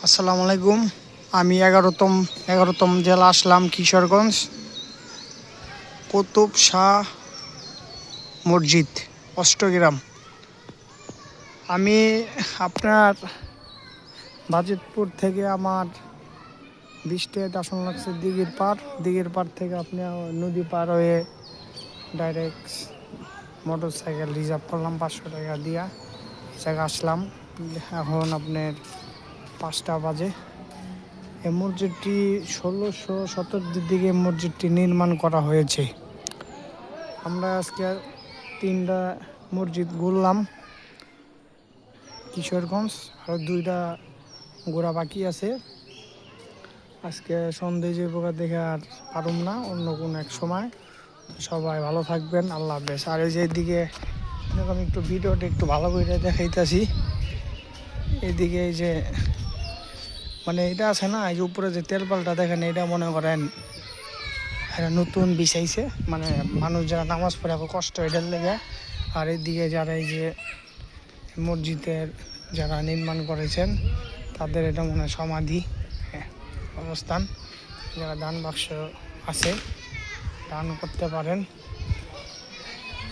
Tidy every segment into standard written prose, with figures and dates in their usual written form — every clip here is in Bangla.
আসসালামু আলাইকুম। আমি এগারোতম জেলা আসলাম কিশোরগঞ্জ, কুতুব শাহ মসজিদ, অষ্টগ্রাম। আমি আপনার বাজিতপুর থেকে আমার 20 টাকা আসন লাগছে দিঘির পার থেকে আপনি নদী পার হয়ে ডাইরেক্ট মোটর সাইকেল রিজার্ভ করলাম 500 টাকা দিয়া জায়গা আসলাম। এখন আপনার 5টা বাজে। এই মসজিদটি 1600 শতাব্দীর দিকে মসজিদটি নির্মাণ করা হয়েছে। আমরা আজকে 3টা মসজিদ ঘুরলাম কিশোরগঞ্জ, আরও 2টা ঘোরা বাকি আছে। আজকে সন্ধ্যে যে প্রকার দেখে আর পারুম না, অন্য কোনো এক সময়। সবাই ভালো থাকবেন, আল্লাহ হাফেজ। আর এই যে এদিকে আমি একটু ভিডিওটা একটু ভালো করে দেখাইতেছি। এদিকে এই যে মানে এটা আছে না, এই যে উপরে যে তেলপালটা দেখেন, এটা মনে করেন এটা নতুন বিছাইছে, মানে মানুষ যারা নামাজ পড়ে কষ্ট এটার লেগে। আর এদিকে যারা এই যে মসজিদের যারা নির্মাণ করেছেন তাদের এটা মনে হয় সমাধি অবস্থান। যারা দান বাক্স আছে দান করতে পারেন।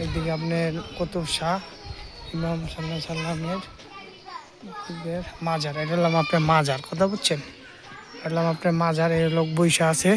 এদিকে আপনার কুতুব শাহ ইমাম সাল্লাল্লাহু আলাইহি সাল্লামের মাজার, এটা হলাম আপনার মাজার, কথা বুঝছেন, এটা হলাম আপনার মাজার। এই লোক বৈশা আছে।